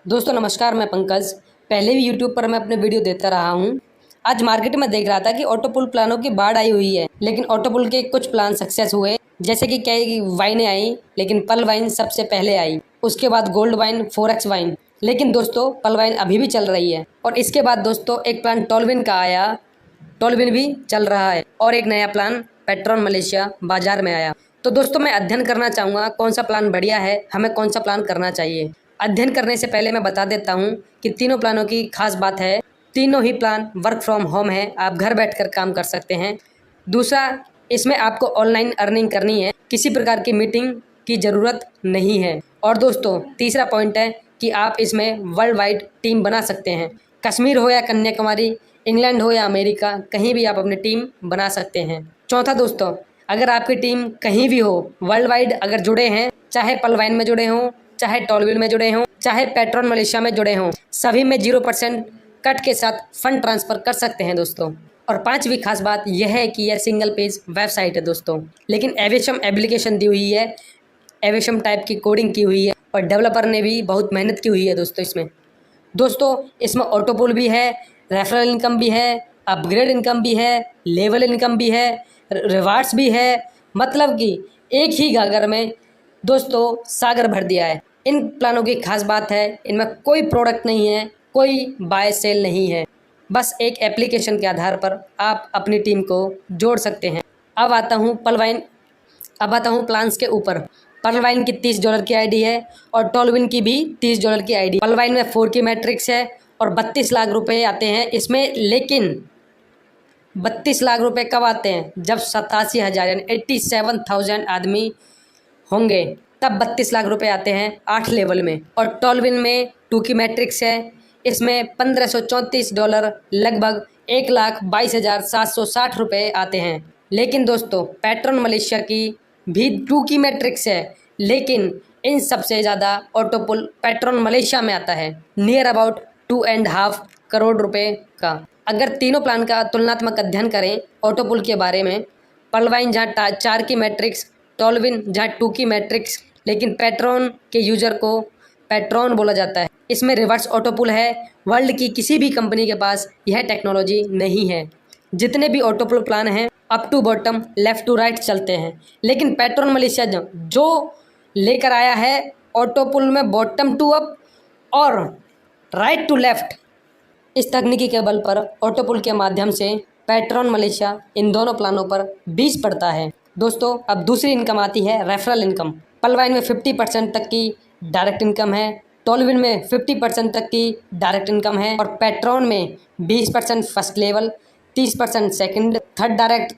दोस्तों नमस्कार, मैं पंकज। पहले भी यूट्यूब पर मैं अपने वीडियो देता रहा हूँ। आज मार्केट में देख रहा था कि ऑटोपुल प्लानों की बाढ़ आई हुई है, लेकिन ऑटोपुल के कुछ प्लान सक्सेस हुए। जैसे कि कई वाइनें आई, लेकिन पल वाइन सबसे पहले आई। उसके बाद गोल्ड वाइन, फोरेक्स वाइन। लेकिन दोस्तों पल वाइन अभी भी चल रही है। और इसके बाद दोस्तों एक प्लान टॉलविन का आया, टॉलविन भी चल रहा है। और एक नया प्लान पेट्रॉन मलेशिया बाजार में आया। तो दोस्तों मैं अध्ययन करना चाहूँगा कौन सा प्लान बढ़िया है, हमें कौन सा प्लान करना चाहिए। अध्ययन करने से पहले मैं बता देता हूँ कि तीनों प्लानों की खास बात है, तीनों ही प्लान वर्क फ्रॉम होम है, आप घर बैठकर काम कर सकते हैं। दूसरा, इसमें आपको ऑनलाइन अर्निंग करनी है, किसी प्रकार की मीटिंग की ज़रूरत नहीं है। और दोस्तों तीसरा पॉइंट है कि आप इसमें वर्ल्ड वाइड टीम बना सकते हैं। कश्मीर हो या कन्याकुमारी, इंग्लैंड हो या अमेरिका, कहीं भी आप अपनी टीम बना सकते हैं। चौथा दोस्तों, अगर आपकी टीम कहीं भी हो, वर्ल्ड वाइड अगर जुड़े हैं, चाहे पलवाइन में जुड़े हों, चाहे टॉलविन में जुड़े हों, चाहे पेट्रॉन मलेशिया में जुड़े हों, सभी में 0% कट के साथ फंड ट्रांसफ़र कर सकते हैं दोस्तों। और पांचवी खास बात यह है कि यह सिंगल पेज वेबसाइट है दोस्तों, लेकिन एविएशन एप्लीकेशन दी हुई है, एविएशन टाइप की कोडिंग की हुई है और डेवलपर ने भी बहुत मेहनत की हुई है दोस्तों इसमें। दोस्तों इसमें ऑटोपुल भी है, रेफरल इनकम भी है, अपग्रेड इनकम भी है, लेवल इनकम भी है, रिवार्ड्स भी है। मतलब कि एक ही गागर में दोस्तों सागर भर दिया है। इन प्लानों की खास बात है, इनमें कोई प्रोडक्ट नहीं है, कोई बाय सेल नहीं है, बस एक एप्लीकेशन के आधार पर आप अपनी टीम को जोड़ सकते हैं। अब आता हूँ प्लान्स के ऊपर। पर्ल वाइन की $30 की आईडी है और टॉलविन की भी $30 की आईडी। पर्ल वाइन में 4 की मैट्रिक्स है और 32 लाख रुपए आते हैं इसमें। लेकिन 32 लाख रुपए कब आते हैं? जब 87,000 यानी 87,000 आदमी होंगे, तब 32 लाख रुपए आते हैं 8 लेवल में। और टॉलविन में 2 की मैट्रिक्स है, इसमें $1534 लगभग 1,22,760 रुपये आते हैं। लेकिन दोस्तों पेट्रॉन मलेशिया की भी 2 की मैट्रिक्स है, लेकिन इन सबसे ज़्यादा ऑटोपुल पेट्रॉन मलेशिया में आता है, नियर अबाउट 2.5 करोड़ रुपए का। अगर तीनों प्लान का तुलनात्मक अध्ययन करें ऑटोपुल के बारे में, पलवाइन जहाँ 4 की मैट्रिक्स, टॉलविन जहाँ 2 की मैट्रिक्स, लेकिन पेट्रॉन के यूजर को पेट्रॉन बोला जाता है। इसमें रिवर्स ऑटोपुल है, वर्ल्ड की किसी भी कंपनी के पास यह टेक्नोलॉजी नहीं है। जितने भी ऑटोपुल प्लान हैं up to bottom, left to right चलते हैं, लेकिन पेट्रॉन मलेशिया जो लेकर आया है ऑटोपुल में बॉटम टू अप और राइट टू लेफ़्ट, इस तकनीकी के बल पर ऑटोपुल के माध्यम से पेट्रॉन मलेशिया इन दोनों प्लानों पर 20 पड़ता है। दोस्तों अब दूसरी इनकम आती है रेफरल इनकम। पलवाइन में 50% तक की डायरेक्ट इनकम है, टॉलविन में 50% तक की डायरेक्ट इनकम है और पेट्रॉन में 20% first level, 30% second, third direct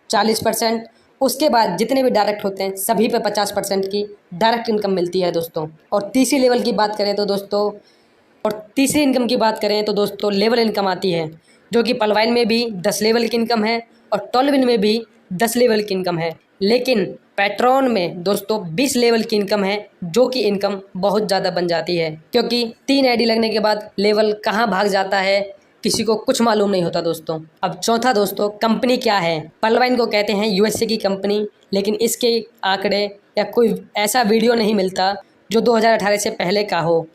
40%। उसके बाद जितने भी डायरेक्ट होते हैं सभी पे 50% की डायरेक्ट इनकम मिलती है दोस्तों। और तीसरी लेवल की बात करें तो दोस्तों तीसरी इनकम की बात करें तो दोस्तों लेवल इनकम आती है, जो कि पलवाइन में भी 10 लेवल की इनकम है और टॉलविन में भी 10 लेवल की इनकम है। लेकिन पेट्रॉन में दोस्तों 20 लेवल की इनकम है, जो कि इनकम बहुत ज़्यादा बन जाती है, क्योंकि 3 आईडी लगने के बाद लेवल कहाँ भाग जाता है किसी को कुछ मालूम नहीं होता दोस्तों। अब चौथा दोस्तों, कंपनी क्या है? पलवाइन को कहते हैं यूएसए की कंपनी, लेकिन इसके आंकड़े या कोई ऐसा वीडियो नहीं मिलता जो 2018 से पहले का हो।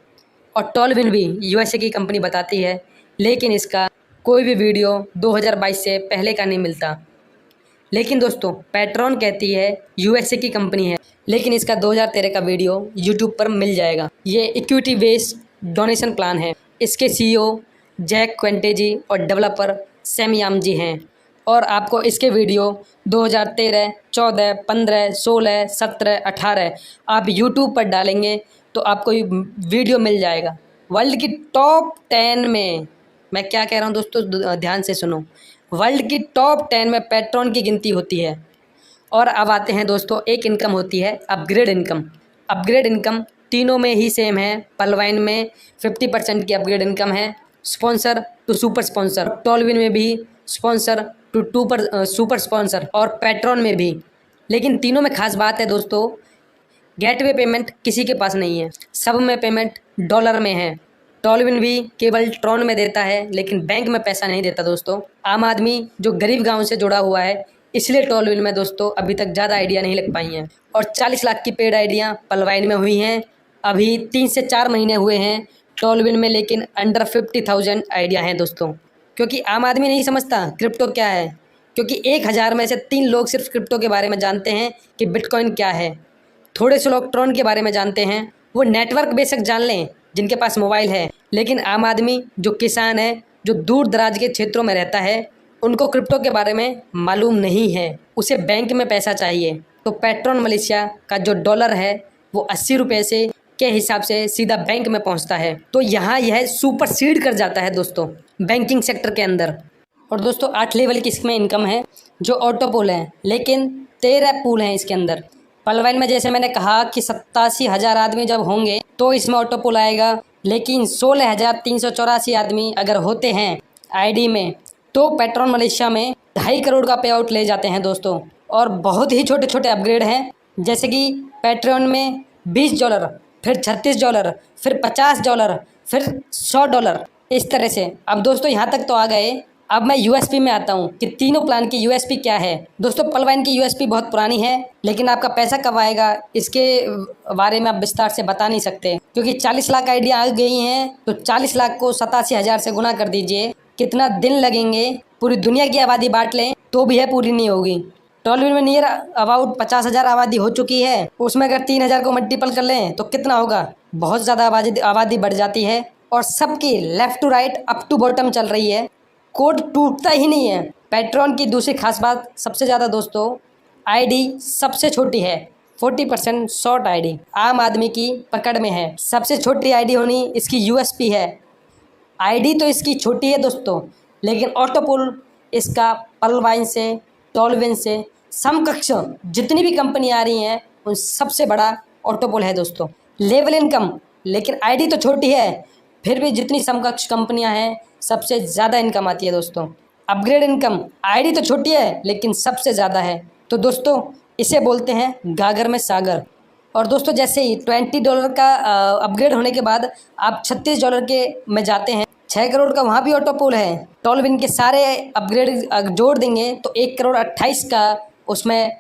और टॉलविन भी यूएसए की कंपनी बताती है, लेकिन इसका कोई भी वीडियो 2022 से पहले का नहीं मिलता। लेकिन दोस्तों पेट्रॉन कहती है यूएसए की कंपनी है, लेकिन इसका 2013 का वीडियो यूट्यूब पर मिल जाएगा। ये इक्विटी बेस्ड डोनेशन प्लान है। इसके सीईओ जैक क्वेंटेजी और डेवलपर सैम याम जी हैं। और आपको इसके वीडियो 2013, 14, 15, 16, 17, 18 आप यूट्यूब पर डालेंगे तो आपको ये वीडियो मिल जाएगा। वर्ल्ड की टॉप 10 में, मैं क्या कह रहा हूँ दोस्तों ध्यान से सुनो, वर्ल्ड की टॉप 10 में पेट्रॉन की गिनती होती है। और अब आते हैं दोस्तों, एक इनकम होती है अपग्रेड इनकम। अपग्रेड इनकम तीनों में ही सेम है। पलवाइन में 50% की अपग्रेड इनकम है, स्पॉन्सर टू सुपर स्पॉन्सर। टॉलविन में भी स्पॉन्सर टू सुपर स्पॉन्सर और पेट्रॉन में भी। लेकिन तीनों में खास बात है दोस्तों, गेटवे पेमेंट किसी के पास नहीं है, सब में पेमेंट डॉलर में है। टॉलविन भी केवल ट्रॉन में देता है, लेकिन बैंक में पैसा नहीं देता दोस्तों। आम आदमी जो गरीब गांव से जुड़ा हुआ है, इसलिए टॉलविन में दोस्तों अभी तक ज़्यादा आइडिया नहीं लग पाई हैं। और 40 लाख की पेड आइडियाँ पलवाइन में हुई हैं अभी 3 से 4 महीने हुए हैं टॉलविन में, लेकिन अंडर 50,000 आइडिया हैं दोस्तों। क्योंकि आम आदमी नहीं समझता क्रिप्टो क्या है, क्योंकि 1,000 में से 3 लोग सिर्फ क्रिप्टो के बारे में जानते हैं कि बिटकॉइन क्या है। थोड़े से लोग ट्रॉन के बारे में जानते हैं, वो नेटवर्क बेशक जान लें जिनके पास मोबाइल है, लेकिन आम आदमी जो किसान है, जो दूर दराज के क्षेत्रों में रहता है, उनको क्रिप्टो के बारे में मालूम नहीं है। उसे बैंक में पैसा चाहिए। तो पेट्रॉन मलेशिया का जो डॉलर है वो 80 रुपये से के हिसाब से सीधा बैंक में पहुंचता है। तो यहाँ यह सुपर सीड कर जाता है दोस्तों बैंकिंग सेक्टर के अंदर। और दोस्तों 8 लेवल की इसमें इनकम है जो ऑटो पूल है, लेकिन 13 पूल हैं इसके अंदर। पलवाइन में जैसे मैंने कहा कि 87,000 आदमी जब होंगे तो इसमें ऑटो पूल आएगा, लेकिन 16,384 आदमी अगर होते हैं आईडी में तो पेट्रॉन मलेशिया में 2.5 करोड़ का पे आउट ले जाते हैं दोस्तों। और बहुत ही छोटे छोटे अपग्रेड हैं, जैसे कि पेट्रॉन में $20, फिर $36, फिर $50, फिर $100, इस तरह से। अब दोस्तों यहाँ तक तो आ गए, अब मैं यूएसपी में आता हूँ कि तीनों प्लान की यूएसपी क्या है। दोस्तों पलवाइन की यूएसपी बहुत पुरानी है, लेकिन आपका पैसा कब आएगा इसके बारे में आप विस्तार से बता नहीं सकते, क्योंकि 40 लाख आइडिया आ गई हैं। तो 40 लाख को 87,000 से गुना कर दीजिए, कितना दिन लगेंगे। पूरी दुनिया की आबादी बांट लें तो भी है पूरी नहीं होगी। टॉलविन में नियर अबाउट 50,000 आबादी हो चुकी है, उसमें अगर 3,000 को मल्टीपल कर लें तो कितना होगा, बहुत ज़्यादा आबादी बढ़ जाती है। और सबकी left to right up to bottom चल रही है, कोड टूटता ही नहीं है। पेट्रॉन की दूसरी खास बात, सबसे ज़्यादा दोस्तों आईडी सबसे छोटी है, 40% शॉर्ट आईडी आम आदमी की पकड़ में है। सबसे छोटी आईडी होनी इसकी यूएसपी है। आईडी तो इसकी छोटी है दोस्तों, लेकिन ऑटो पूल इसका पलवाइन से टॉलविन से समकक्ष जितनी भी कंपनी आ रही हैं उन सबसे बड़ा ऑटो पूल है दोस्तों। लेवल इनकम, लेकिन आईडी तो छोटी है, फिर भी जितनी समकक्ष कंपनियां हैं सबसे ज़्यादा इनकम आती है दोस्तों। अपग्रेड इनकम, आईडी तो छोटी है लेकिन सबसे ज़्यादा है। तो दोस्तों इसे बोलते हैं गागर में सागर। और दोस्तों जैसे ही $20 का अपग्रेड होने के बाद आप $36 के में जाते हैं, 6 करोड़ का वहाँ भी ऑटो पूल है। टॉलविन के सारे अपग्रेड जोड़ देंगे तो 1,28 का उसमें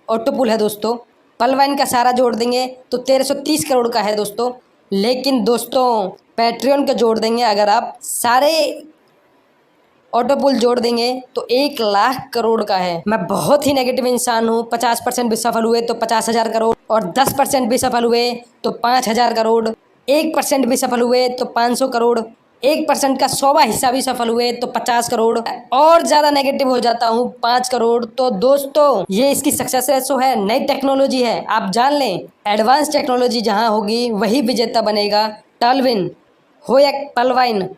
ऑटो पूल है दोस्तों। पलवाइन का सारा जोड़ देंगे तो 1,330 करोड़ का है दोस्तों। लेकिन दोस्तों पैट्रियन का जोड़ देंगे अगर आप, सारे ऑटो पूल जोड़ देंगे तो 1,00,000 करोड़ का है। मैं बहुत ही नेगेटिव इंसान हूँ। 50% भी सफल हुए तो 50,000 करोड़, और 10% भी सफल हुए तो 5,000 करोड़, 1% भी सफल हुए तो 500 करोड़, 1% का 100वां हिस्सा भी सफल हुए तो 50 करोड़, और ज़्यादा नेगेटिव हो जाता हूँ 5 करोड़। तो दोस्तों ये इसकी सक्सेस रेशो है, नई टेक्नोलॉजी है, आप जान लें। एडवांस टेक्नोलॉजी जहाँ होगी वही विजेता बनेगा। टॉलविन हो या पलवाइन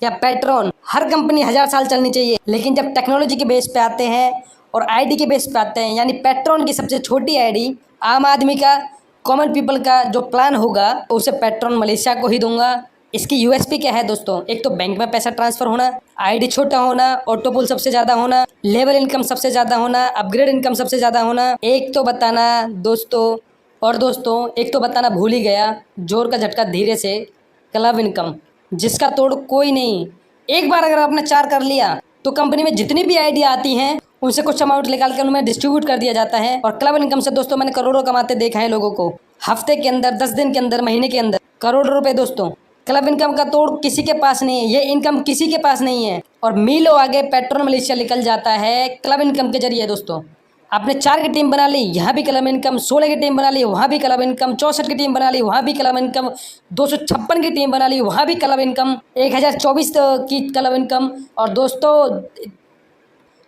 या पेट्रॉन, हर कंपनी 1000 साल चलनी चाहिए, लेकिन जब टेक्नोलॉजी के बेस पे आते हैं और आईडी के बेस पे आते हैं, यानी पेट्रॉन की सबसे छोटी आईडी आम आदमी का, कॉमन पीपल का जो प्लान होगा उसे पेट्रॉन मलेशिया को ही दूंगा। इसकी यूएसपी क्या है दोस्तों, एक तो बैंक में पैसा ट्रांसफर होना, आईडी छोटा होना, ऑटो पूल सबसे ज़्यादा होना, लेवल इनकम सबसे ज़्यादा होना, अपग्रेड इनकम सबसे ज़्यादा होना। एक तो बताना दोस्तों, और दोस्तों एक तो बताना भूल ही गया, जोर का झटका धीरे से, क्लब इनकम जिसका तोड़ कोई नहीं। एक बार अगर आपने 4 कर लिया तो कंपनी में जितनी भी आइडिया आती हैं उनसे कुछ अमाउंट निकाल के उनमें डिस्ट्रीब्यूट कर दिया जाता है। और क्लब इनकम से दोस्तों मैंने करोड़ों कमाते देखा है लोगों को, हफ्ते के अंदर, 10 दिन के अंदर, महीने के अंदर करोड़ों रुपए दोस्तों। क्लब इनकम का तोड़ किसी के पास नहीं है, ये इनकम किसी के पास नहीं है। और मीलों आगे पेट्रोल मलेशिया निकल जाता है क्लब इनकम के जरिए दोस्तों। आपने 4 की टीम बना ली, यहाँ भी क्लब इनकम, 16 की टीम बना ली, वहाँ भी क्लब इनकम, 64 की टीम बना ली, वहाँ भी क्लब इनकम, 256 की टीम बना ली, वहाँ भी क्लब इनकम, 1024 की क्लब इनकम, और दोस्तों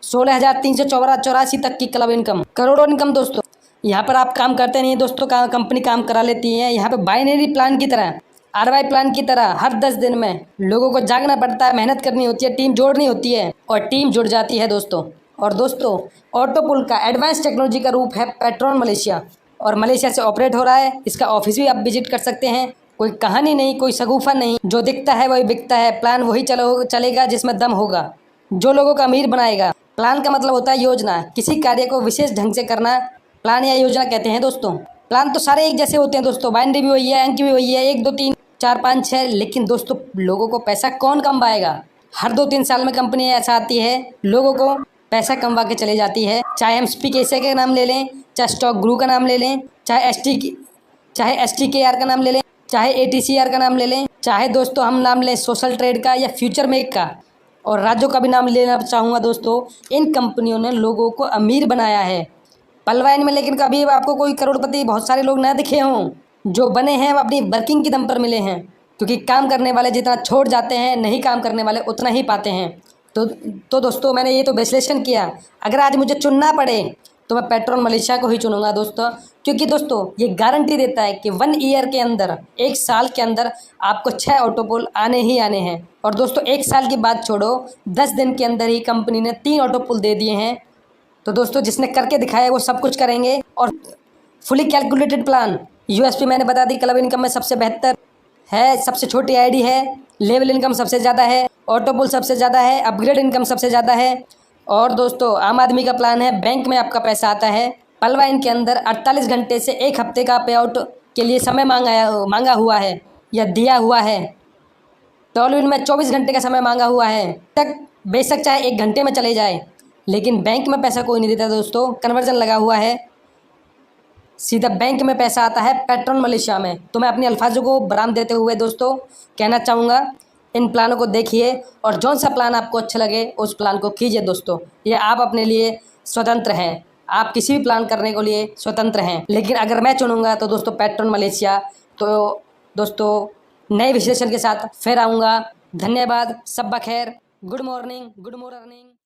16,384 तक की क्लब इनकम, करोड़ों इनकम दोस्तों। यहाँ पर आप काम करते नहीं दोस्तों, कंपनी काम करा लेती है। यहाँ पे बाइनरी प्लान की तरह, आरवाई प्लान की तरह हर 10 दिन में लोगों को जागना पड़ता है, मेहनत करनी होती है, टीम जोड़नी होती है, और टीम जुड़ जाती है दोस्तों। और दोस्तों ऑटो पूल का एडवांस टेक्नोलॉजी का रूप है पेट्रॉन मलेशिया, और मलेशिया से ऑपरेट हो रहा है। इसका ऑफिस भी आप विजिट कर सकते हैं। कोई कहानी नहीं, कोई शगुफा नहीं, जो दिखता है वही बिकता है। प्लान वही चलेगा जिसमें दम होगा, जो लोगों को अमीर बनाएगा। प्लान का मतलब होता है योजना, किसी कार्य को विशेष ढंग से करना, प्लान या योजना कहते हैं दोस्तों। प्लान तो सारे एक जैसे होते हैं दोस्तों, बाइनरी भी वही है, अंक भी वही है, 1 2 3 4 5 6, लेकिन दोस्तों लोगों को पैसा कौन कमाएगा। हर 2-3 साल में कंपनी ऐसा आती है, लोगों को पैसा कमवा के चले जाती है। चाहे हम SPKSA का नाम ले लें, चाहे स्टॉक ग्रू का नाम ले लें, चाहे STKR का नाम ले लें, चाहे ATCR का नाम ले लें, चाहे दोस्तों हम नाम लें सोशल ट्रेड का या फ्यूचर मेक का, और राजो का भी नाम लेना चाहूँगा दोस्तों। इन कंपनियों ने लोगों को अमीर बनाया है पलवाइन में, लेकिन कभी आपको कोई करोड़पति बहुत सारे लोग ना दिखे हों। जो बने हैं वो अपनी वर्किंग के दम पर मिले हैं, क्योंकि काम करने वाले जितना छोड़ जाते हैं, नहीं काम करने वाले उतना ही पाते हैं। तो दोस्तों मैंने ये तो विश्लेषण किया। अगर आज मुझे चुनना पड़े तो मैं पेट्रोन मलेशिया को ही चुनूंगा दोस्तों, क्योंकि दोस्तों ये गारंटी देता है कि 1 ईयर के अंदर, 1 साल के अंदर आपको 6 ऑटोपोल आने ही आने हैं। और दोस्तों 1 साल की बात छोड़ो, 10 दिन के अंदर ही कंपनी ने 3 ऑटोपोल दे दिए हैं। तो दोस्तों जिसने करके दिखाया वो सब कुछ करेंगे। और फुली कैलकुलेटेड प्लान, USP मैंने बता दी, क्लब इनकम में सबसे बेहतर है, सबसे छोटी आईडी है, लेवल इनकम सबसे ज़्यादा है, ऑटोपोल सबसे ज़्यादा है, अपग्रेड इनकम सबसे ज़्यादा है। और दोस्तों आम आदमी का प्लान है, बैंक में आपका पैसा आता है। पलवाइन के अंदर 48 घंटे से 1 हफ्ते का पे आउट के लिए समय मांगा हुआ है या दिया हुआ है। टॉलविन में 24 घंटे का समय मांगा हुआ है, तक बेशक चाहे 1 घंटे में चले जाए, लेकिन बैंक में पैसा कोई नहीं देता दोस्तों। कन्वर्जन लगा हुआ है, सीधा बैंक में पैसा आता है पेट्रोन मलेशिया में। तो मैं अपने अल्फाजों को बराम देते हुए दोस्तों कहना चाहूँगा, इन प्लानों को देखिए और जौन सा प्लान आपको अच्छा लगे उस प्लान को कीजिए दोस्तों। ये आप अपने लिए स्वतंत्र हैं, आप किसी भी प्लान करने के लिए स्वतंत्र हैं, लेकिन अगर मैं चुनूँगा तो दोस्तों पेट्रोन मलेशिया। तो दोस्तों नए विश्लेषण के साथ फिर आऊँगा। धन्यवाद, सब्बा खैर, गुड मॉर्निंग, गुड मॉर्निंग।